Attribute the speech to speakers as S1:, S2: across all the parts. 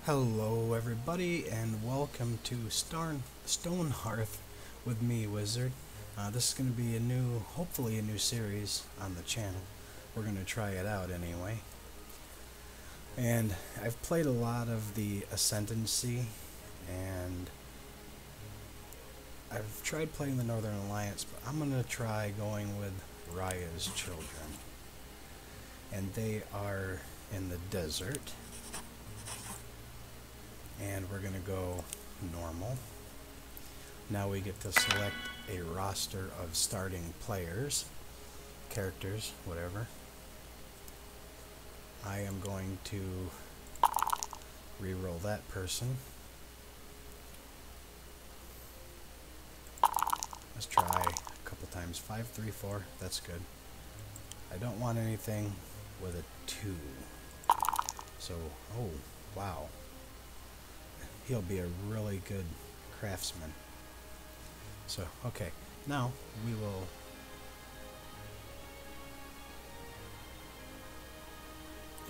S1: Hello everybody and welcome to Stonehearth with me, Wizard. This is going to be hopefully a new series on the channel. We're going to try it out anyway. And I've played a lot of the Ascendancy, and I've tried playing the Northern Alliance, but I'm going to try going with Raya's children. And they are in the desert. And we're going to go normal. Now we get to select a roster of starting players, characters, whatever. I am going to re-roll that person. Let's try a couple times. 5, 3, 4. That's good. I don't want anything with a 2. So, oh, wow. He'll be a really good craftsman. So, okay. Now, we will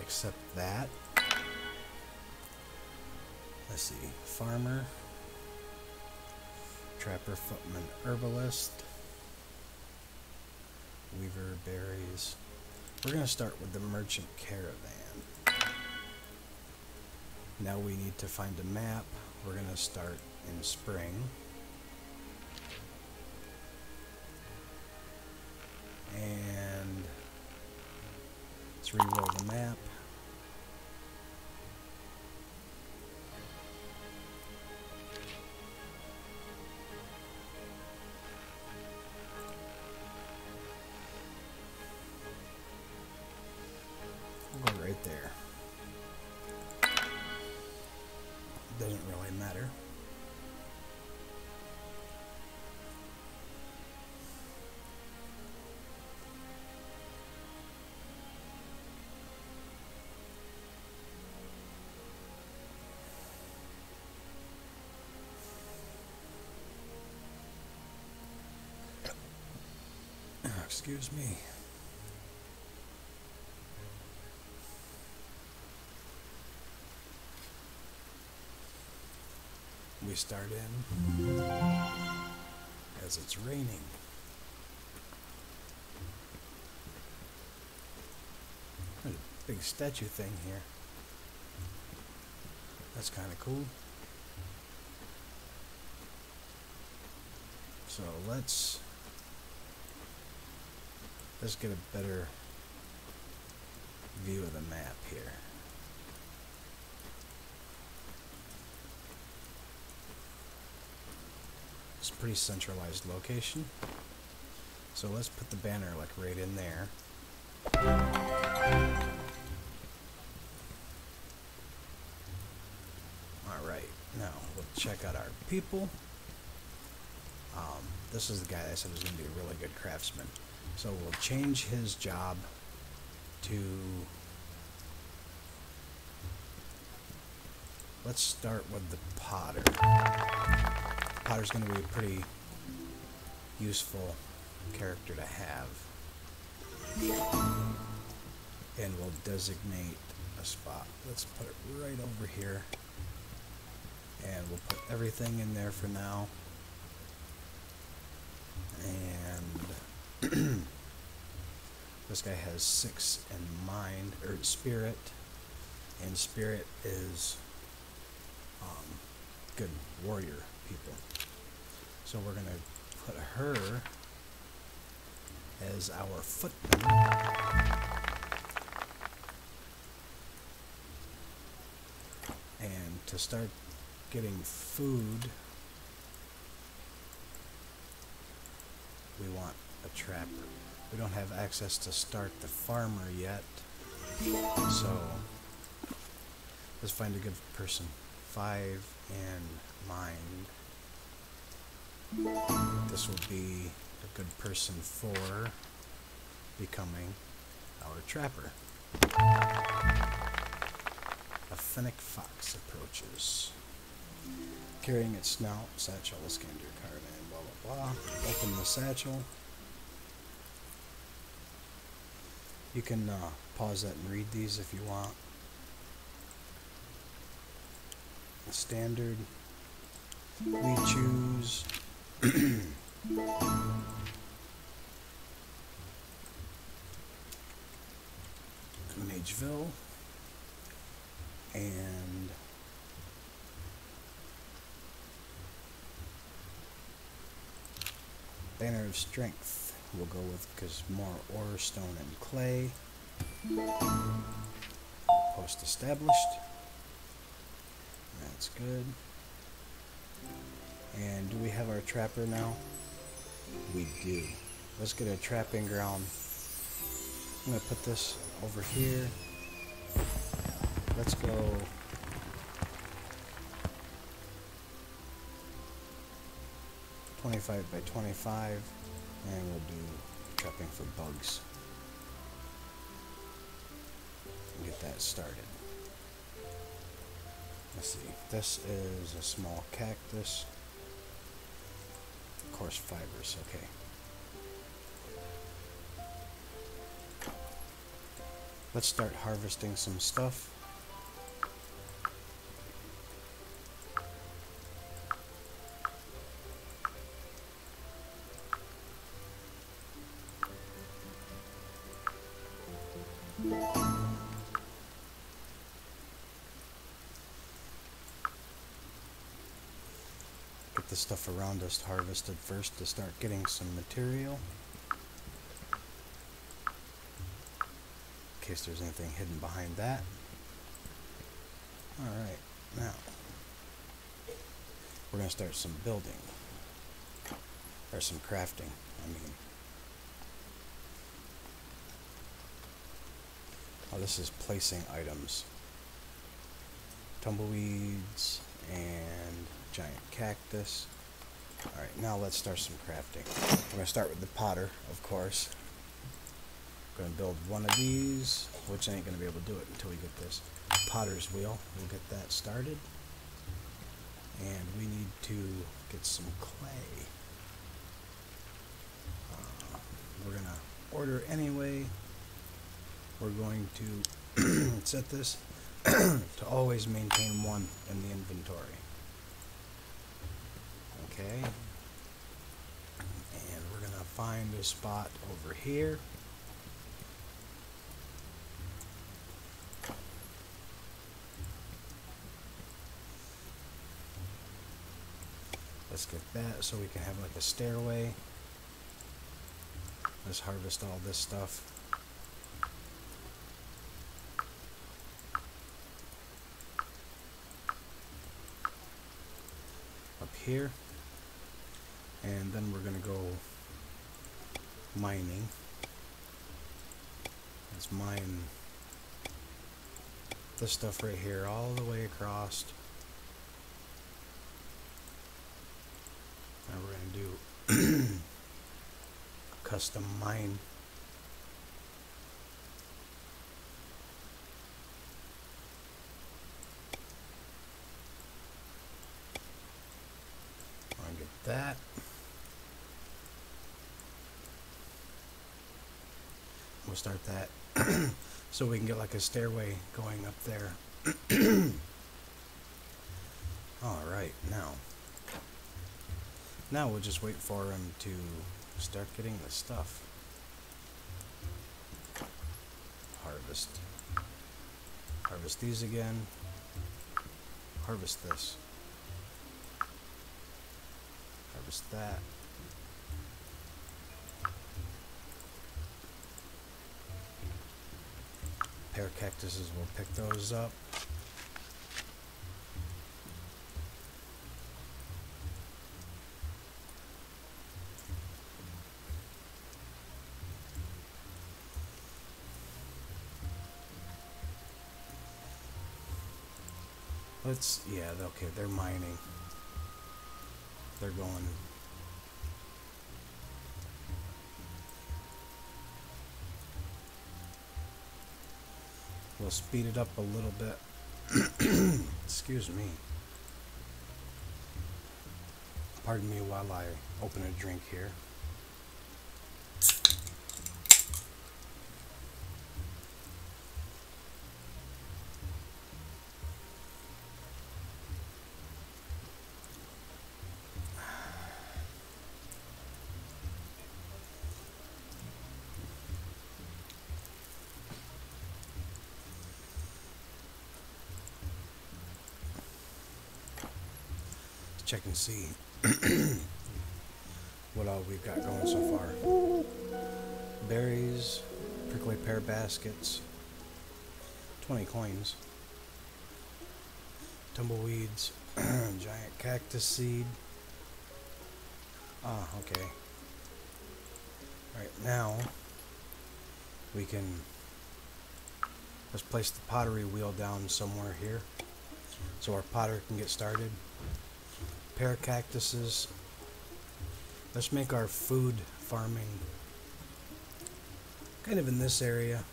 S1: accept that. Let's see. Farmer, Trapper, Footman, Herbalist, Weaver, Berries. We're going to start with the Merchant Caravan. Now we need to find a map. We're going to start in spring. And let's re-roll the map. We'll go right there. Doesn't really matter. Excuse me. We start in as it's raining. There's a big statue thing here. That's kind of cool. So let's get a better view of the map here. It's a pretty centralized location. So let's put the banner like right in there. Alright, now we'll check out our people. This is the guy that I said was going to be a really good craftsman. So we'll change his job to... Let's start with the potter. Potter's going to be a pretty useful character to have. And we'll designate a spot. Let's put it right over here. And we'll put everything in there for now. And this guy has 6 in mind, or spirit. And spirit is good warrior people. So we're going to put her as our footman. And to start getting food, we want a trapper. We don't have access to start the farmer yet. So let's find a good person. 5 in mind. This will be a good person for becoming our trapper. A fennec fox approaches. Carrying its snout, satchel, a scan to your caravan, blah blah blah. Open the satchel. You can pause that and read these if you want. standard. We choose Mageville and Banner of Strength we'll go with because more ore, stone, and clay. Post established. That's good. And do we have our trapper now? We do. Let's get a trapping ground. I'm going to put this over here. Let's go 25 by 25, and we'll do trapping for bugs. And get that started. Let's see. This is a small cactus. Coarse fibers. Okay. Let's start harvesting some stuff. Get the stuff around us harvested first to start getting some material. In case there's anything hidden behind that. Alright, now we're going to start some building. Or some crafting, I mean. Oh, this is placing items. Tumbleweeds and giant cactus. Alright, now let's start some crafting. We're going to start with the potter, of course. Going to build one of these, which I ain't going to be able to do it until we get this potter's wheel. We'll get that started. And we need to get some clay. We're going to order anyway. We're going to set this to always maintain one in the inventory. Okay. And we're going to find a spot over here. Let's get that so we can have like a stairway. Let's harvest all this stuff. Up here. And then we're going to go mining. Let's mine this stuff right here all the way across. Now we're going to do custom mine. I'll get that. We'll start that so we can get like a stairway going up there. Alright, now we'll just wait for him to start getting the stuff. Harvest. Harvest these again. Harvest this. Harvest that. Pear cactuses, we'll pick those up. Yeah, okay, they're mining. They're going. We'll speed it up a little bit. Excuse me. Pardon me while I open a drink here. check and see what all we've got going so far. Berries, prickly pear baskets, 20 coins, tumbleweeds, giant cactus seed. Ah, okay. Right now, we can, let's place the pottery wheel down somewhere here so our potter can get started. Pear cactuses. Let's make our food farming kind of in this area.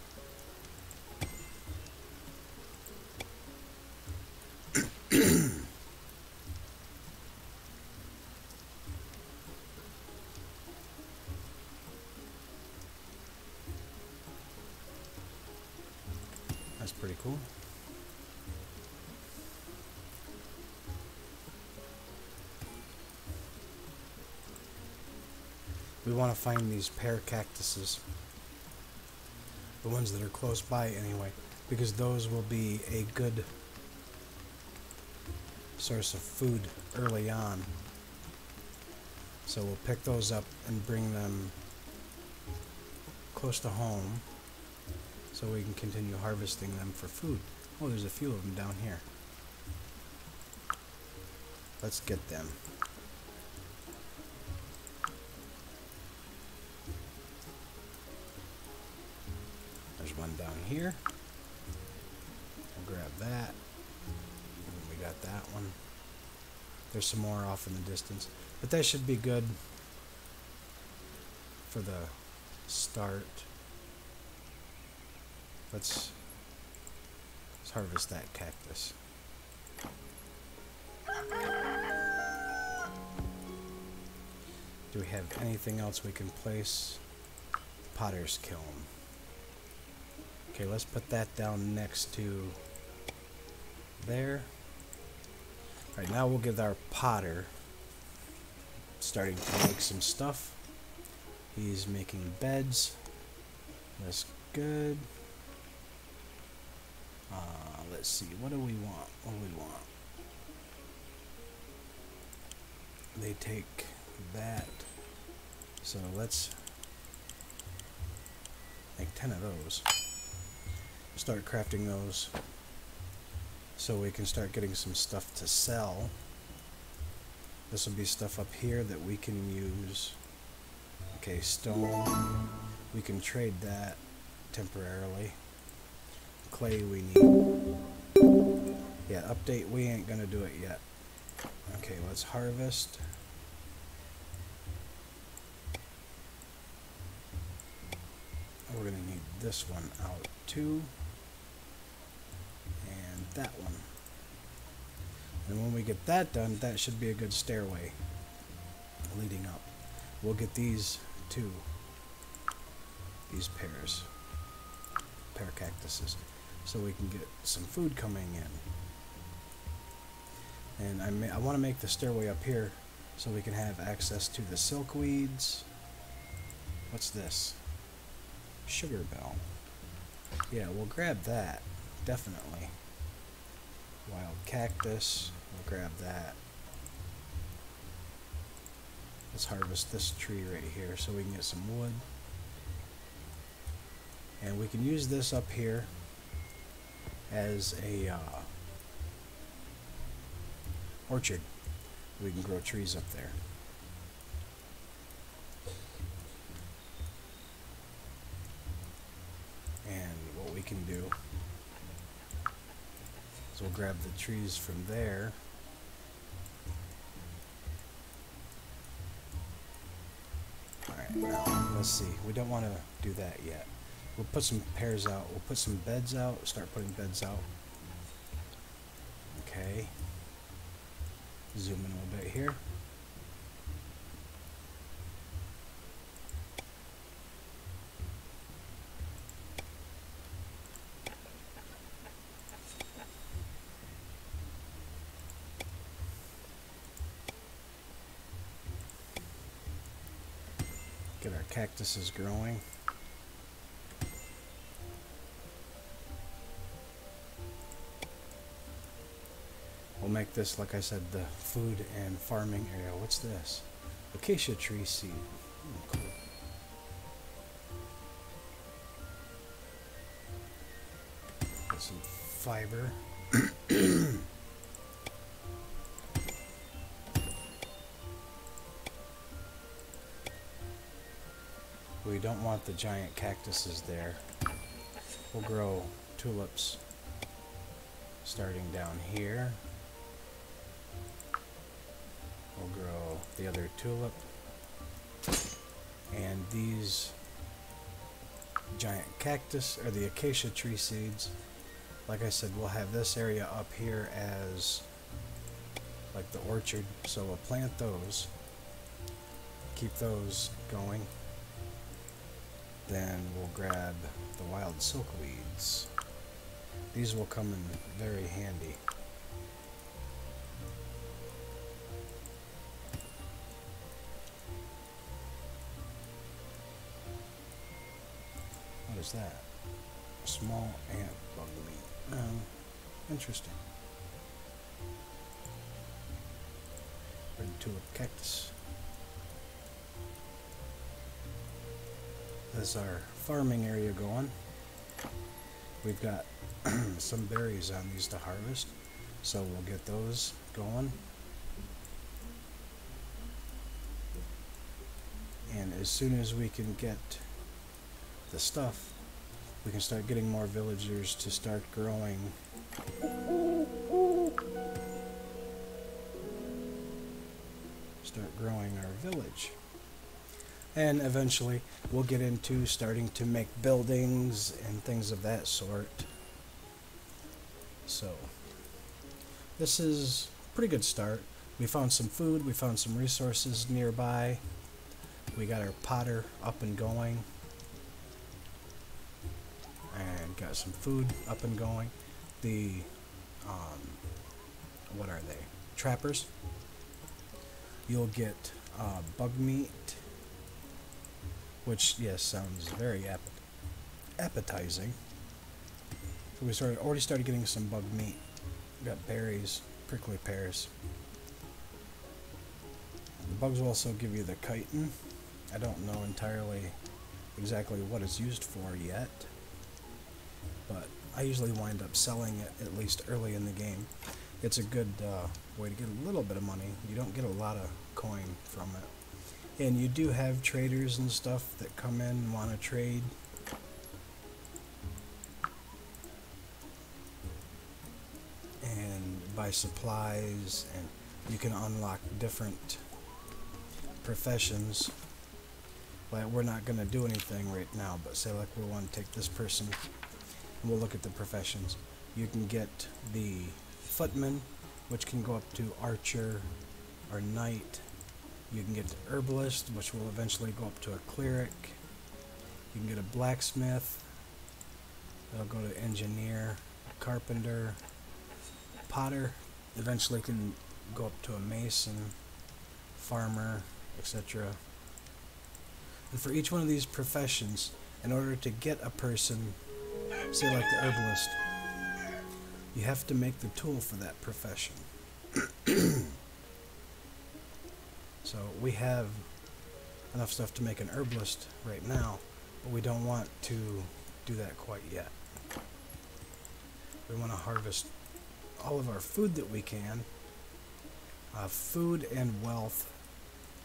S1: That's pretty cool. We want to find these pear cactuses, the ones that are close by anyway, because those will be a good source of food early on. So we'll pick those up and bring them close to home so we can continue harvesting them for food. Oh, there's a few of them down here. Let's get them. There's one down here. We'll grab that. And we got that one. There's some more off in the distance. But that should be good for the start. Let's harvest that cactus. Do we have anything else we can place? Potter's kiln. Okay, let's put that down next to there. Alright, now we'll get our potter starting to make some stuff. He's making beds. That's good. Let's see, what do we want? What do we want? They take that. So let's make 10 of those. Start crafting those so we can start getting some stuff to sell. This will be stuff up here that we can use. Okay, stone. We can trade that temporarily. Clay we need. Yeah, update, we ain't gonna do it yet. Okay, let's harvest. We're gonna need this one out too. And that one. And when we get that done, that should be a good stairway leading up. We'll get these two. These pear cactuses. So we can get some food coming in. And I want to make the stairway up here so we can have access to the silkweeds. What's this? Sugar bell. Yeah, we'll grab that. Definitely. Wild cactus. We'll grab that. Let's harvest this tree right here so we can get some wood. And we can use this up here as a orchard. We can grow trees up there. And what we can do is we'll grab the trees from there. Alright, now let's see. We don't want to do that yet. We'll put some pears out. We'll put some beds out. Start putting beds out. Okay. Zoom in a little bit here. Get our cactuses growing. We'll make this, like I said, the food and farming area. What's this? Acacia tree seed. Cool. Get some fiber. We don't want the giant cactuses there. We'll grow tulips starting down here. We'll grow the other tulip. And these giant cactus, or the acacia tree seeds, like I said, we'll have this area up here as like the orchard. So we'll plant those, keep those going. Then we'll grab the wild silkweeds. These will come in very handy. What is that? Small ant bug meat. Interesting. Red tulip cactus. There's our farming area going. We've got some berries on these to harvest, so we'll get those going. And as soon as we can get the stuff, we can start getting more villagers to start growing our village. And eventually we'll get into starting to make buildings and things of that sort. So this is a pretty good start. We found some food, we found some resources nearby. We got our potter up and going. And got some food up and going. The what are they? Trappers. You'll get bug meat, which, yes, sounds very appetizing. So we already started getting some bug meat. We got berries, prickly pears. The bugs will also give you the chitin. I don't know entirely exactly what it's used for yet, but I usually wind up selling it at least early in the game. It's a good way to get a little bit of money. You don't get a lot of coin from it. And you do have traders and stuff that come in and want to trade. And buy supplies, and you can unlock different professions. Like, we're not going to do anything right now, but say like we want to take this person and we'll look at the professions. You can get the footman, which can go up to archer or knight. You can get the herbalist, which will eventually go up to a cleric. You can get a blacksmith. That'll go to engineer, carpenter, potter. Eventually can go up to a mason, farmer, etc. And for each one of these professions, in order to get a person, say like the herbalist, you have to make the tool for that profession. So we have enough stuff to make an herbalist right now, but we don't want to do that quite yet. We want to harvest all of our food that we can. Food and wealth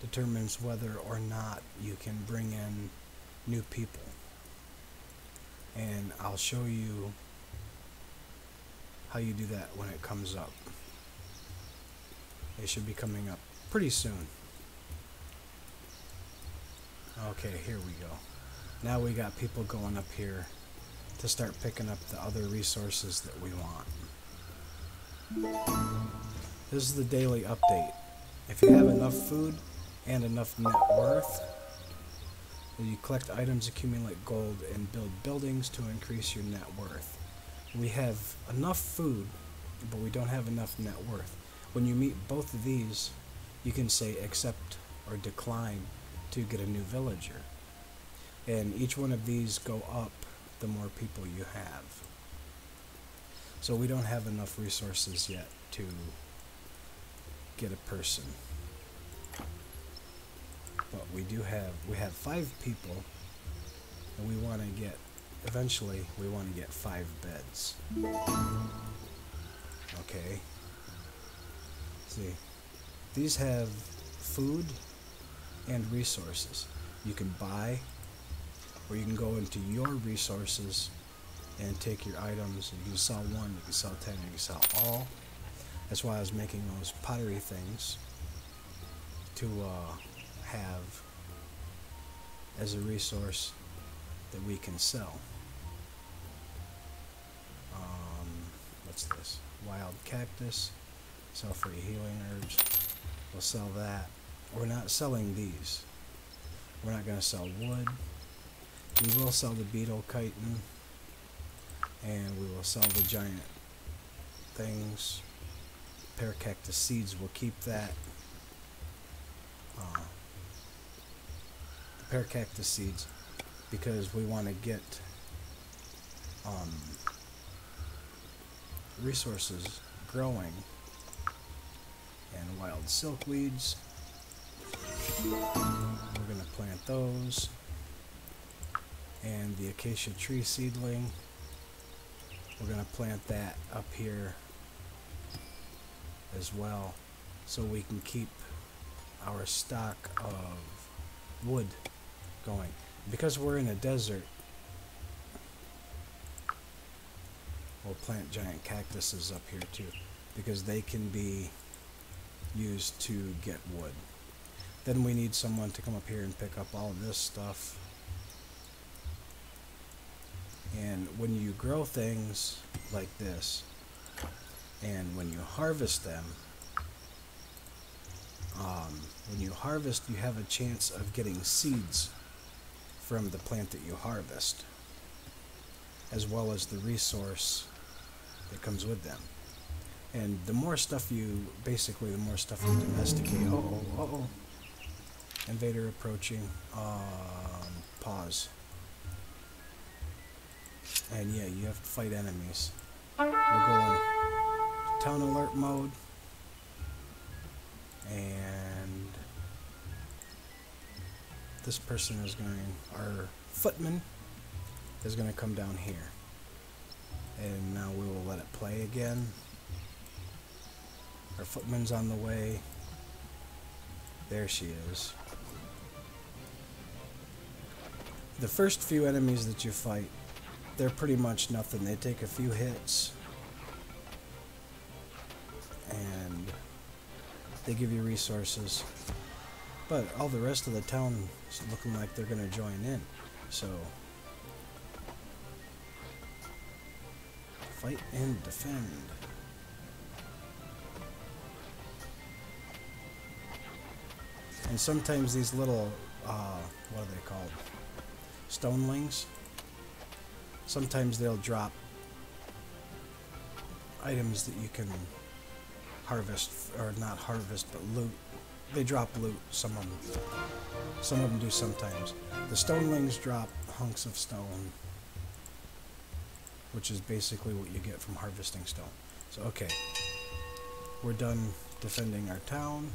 S1: determines whether or not you can bring in new people. And I'll show you how you do that when it comes up. It should be coming up pretty soon. Okay, here we go. Now we got people going up here to start picking up the other resources that we want. This is the daily update. If you have enough food and enough net worth, you collect items, accumulate gold, and build buildings to increase your net worth. We have enough food, but we don't have enough net worth. When you meet both of these, you can say accept or decline to get a new villager. And each one of these go up the more people you have. So we don't have enough resources yet to get a person. But we have 5 people, and we want to get, eventually we want to get 5 beds. Okay. See, these have food and resources. You can buy, or you can go into your resources and take your items. You can sell 1, you can sell 10, you can sell all. That's why I was making those pottery things to have as a resource that we can sell. What's this? Wild cactus. Sell free healing herbs. We'll sell that. We're not selling these. We're not going to sell wood. We will sell the beetle chitin, and we will sell the giant things. Pear cactus seeds, we'll keep that. The pear cactus seeds, because we want to get resources growing. And wild silkweeds, we're going to plant those. And the acacia tree seedling, we're going to plant that up here as well, so we can keep our stock of wood going. Because we're in a desert, we'll plant giant cactuses up here too, because they can be used to get wood. Then we need someone to come up here and pick up all of this stuff. And when you grow things like this, and when you harvest them, you have a chance of getting seeds from the plant that you harvest, as well as the resource that comes with them. And the more stuff you, basically the more stuff you domesticate. Uh-oh. Invader approaching. Pause. And yeah, you have to fight enemies. We'll go in town alert mode. And this person is going, our footman is going to come down here. And now we will let it play again. Our footman's on the way. There she is. The first few enemies that you fight, they're pretty much nothing. They take a few hits, and they give you resources. But all the rest of the town is looking like they're going to join in. So, fight and defend. And sometimes these little, what are they called? Stonelings. Sometimes they'll drop items that you can harvest, or not harvest, but loot. They drop loot, some of them. Some of them do sometimes. The stonelings drop hunks of stone, which is basically what you get from harvesting stone. So, okay. We're done defending our town.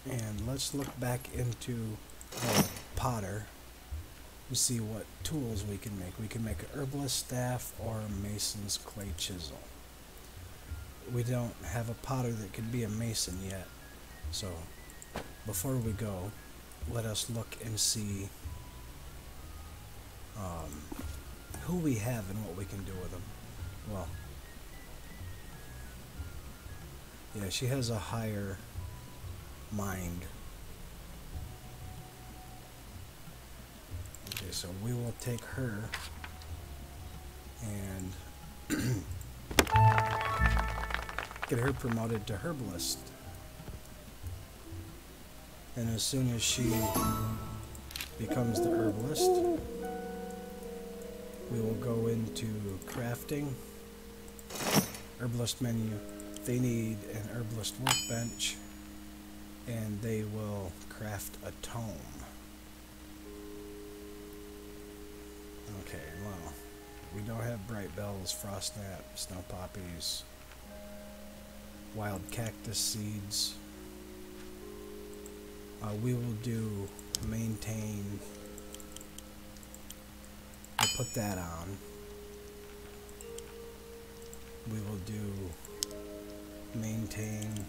S1: And let's look back into the potter to see what tools we can make. We can make an herbalist staff or a mason's clay chisel. We don't have a potter that can be a mason yet. So before we go, let us look and see who we have and what we can do with them. Well, yeah, she has a higher mind. Okay, so we will take her and get her promoted to herbalist. And as soon as she becomes the herbalist, we will go into crafting. Herbalist menu. They need an herbalist workbench, and they will craft a tome. Okay, well, We don't have bright bells, frostnap, snow poppies, wild cactus seeds. We will do maintain. We'll put that on. We will do maintain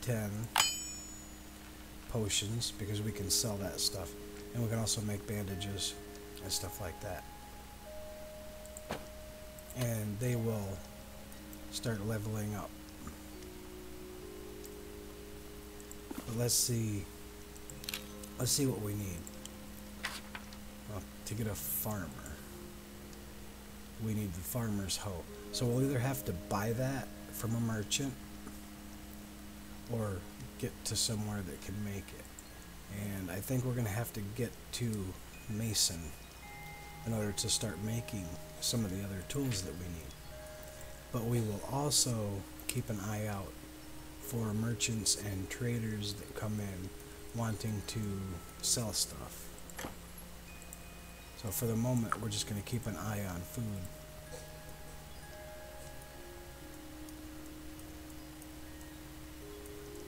S1: 10 potions because we can sell that stuff, and we can also make bandages and stuff like that, and they will start leveling up. But let's see what we need. Well, to get a farmer, we need the farmer's hoe. So we'll either have to buy that from a merchant or get to somewhere that can make it. And I think we're going to have to get to Mason in order to start making some of the other tools that we need. But we will also keep an eye out for merchants and traders that come in wanting to sell stuff. So for the moment, we're just going to keep an eye on food.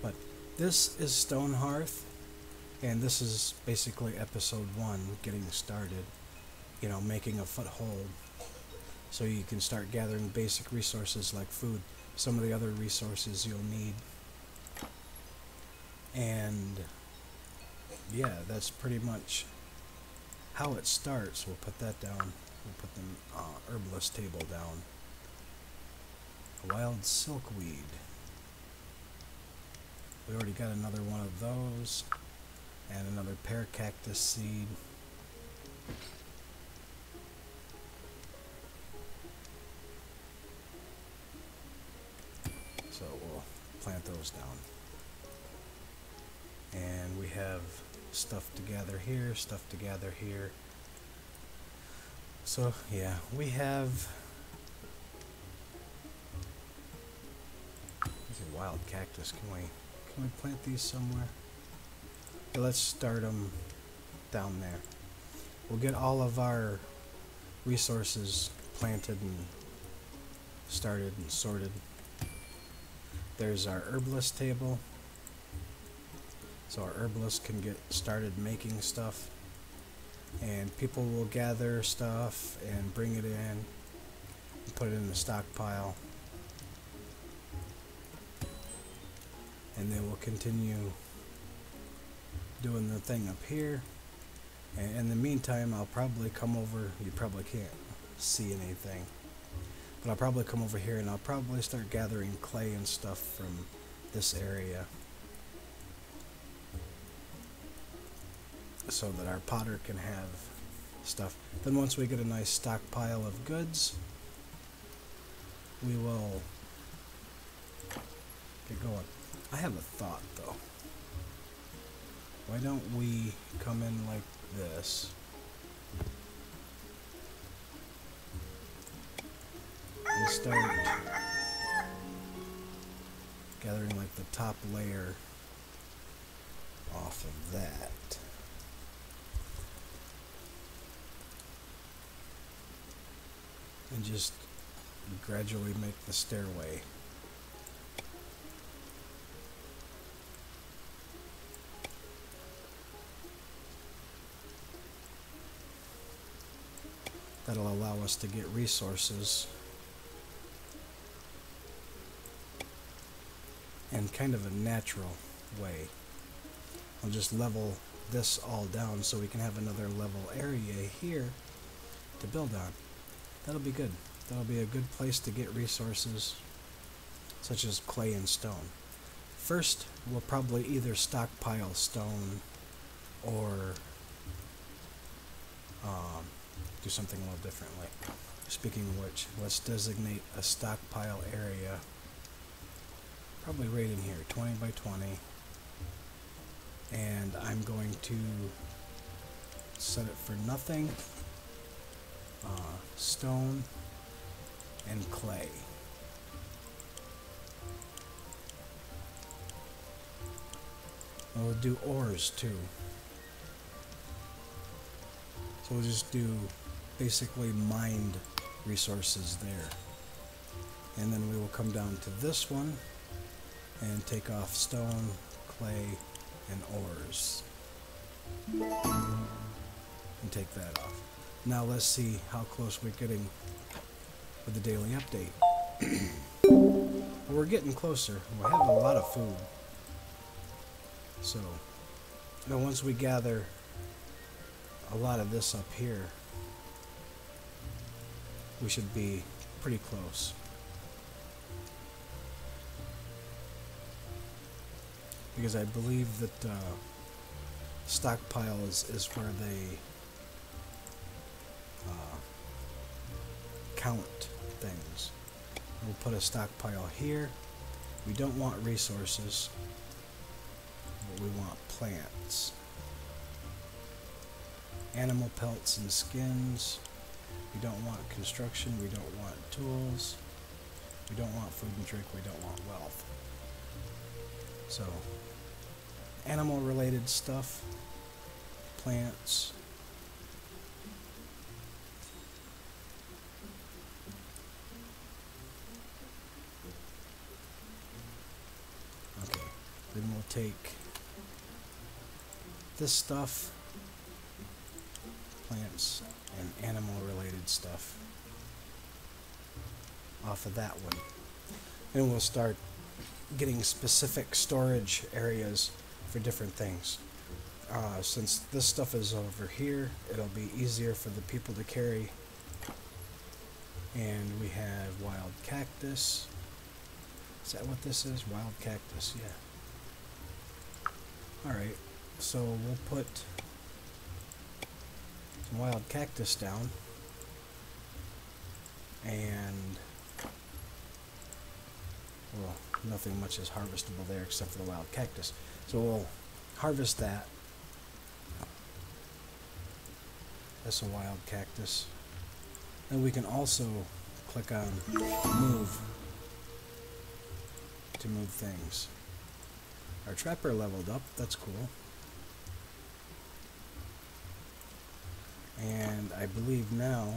S1: But this is Stonehearth, and this is basically episode 1, getting started, you know, making a foothold. So you can start gathering basic resources like food, some of the other resources you'll need. And yeah, that's pretty much how it starts. We'll put that down. We'll put the herbalist table down. A wild silkweed. We already got another one of those. And another pear cactus seed. So we'll plant those down. And we have stuff to gather here, stuff to gather here. So yeah, we have these are wild cactus. Can we plant these somewhere? Okay, let's start them down there. We'll get all of our resources planted and started and sorted. There's our herbalist table. So our herbalist can get started making stuff, and people will gather stuff and bring it in and put it in the stockpile, and then we'll continue doing the thing up here. And in the meantime, I'll probably come over. You probably can't see anything, but I'll probably come over here and I'll probably start gathering clay and stuff from this area, so that our potter can have stuff. Then once we get a nice stockpile of goods, we will get going. I have a thought though. Why don't we come in like this and start gathering like the top layer off of that. And just gradually make the stairway. That'll allow us to get resources in kind of a natural way. I'll just level this all down so we can have another level area here to build on. That'll be good. That'll be a good place to get resources such as clay and stone. First, we'll probably either stockpile stone or do something a little differently. Speaking of which, let's designate a stockpile area, probably right in here, 20 by 20. And I'm going to set it for nothing. Stone and clay. And we'll do ores too. So we'll just do basically mined resources there. And then we will come down to this one and take off stone, clay, and ores. And take that off. Now let's see how close we're getting with the daily update. Well, we're getting closer. We have a lot of food. So, now once we gather a lot of this up here, we should be pretty close. Because I believe that stockpile is where they count things. We'll put a stockpile here. We don't want resources, but we want plants. Animal pelts and skins. We don't want construction. We don't want tools. We don't want food and drink. We don't want wealth. So, animal related stuff, plants. Okay, then we'll take this stuff, plants and animal related stuff, off of that one. And we'll start getting specific storage areas for different things. Since this stuff is over here, it'll be easier for the people to carry. And we have wild cactus. Is that what this is? Wild cactus, yeah. Alright, so we'll put some wild cactus down. And, well, nothing much is harvestable there except for the wild cactus. So we'll harvest that. That's a wild cactus. And we can also click on move to move things. Our trapper leveled up. That's cool. And I believe now,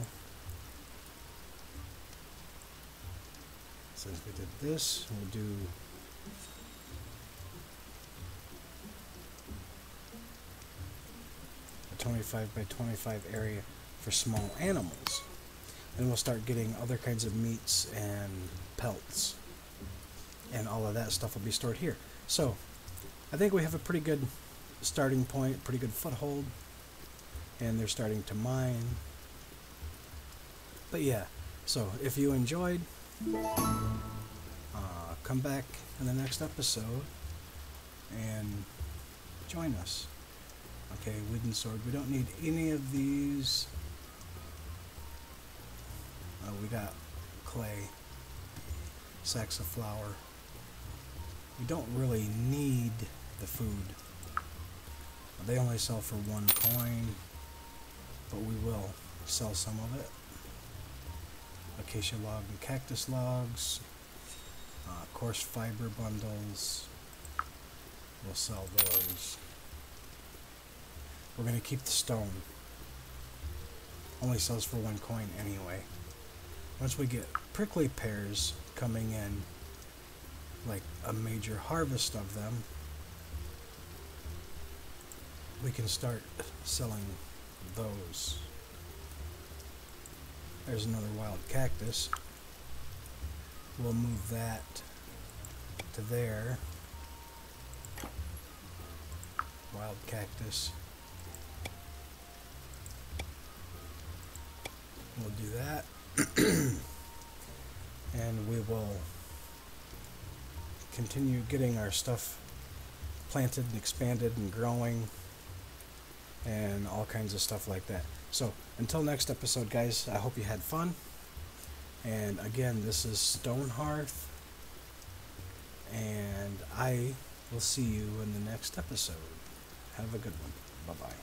S1: since we did this, we'll do a 25 by 25 area for small animals. And we'll start getting other kinds of meats and pelts. And all of that stuff will be stored here. So, I think we have a pretty good starting point, pretty good foothold. And they're starting to mine. But yeah, so if you enjoyed, come back in the next episode and join us. Okay, wooden sword. We don't need any of these. We got clay, sacks of flour. We don't really need the food. They only sell for 1 coin, but we will sell some of it. Acacia log and cactus logs, coarse fiber bundles. We'll sell those. We're going to keep the stone. Only sells for 1 coin anyway. Once we get prickly pears coming in, like a major harvest of them, we can start selling those. There's another wild cactus. We'll move that to there. Wild cactus. We'll do that. And we will continue getting our stuff planted and expanded and growing and all kinds of stuff like that. So until next episode, guys, I hope you had fun. And again, this is Stonehearth, and I will see you in the next episode. Have a good one. Bye-bye.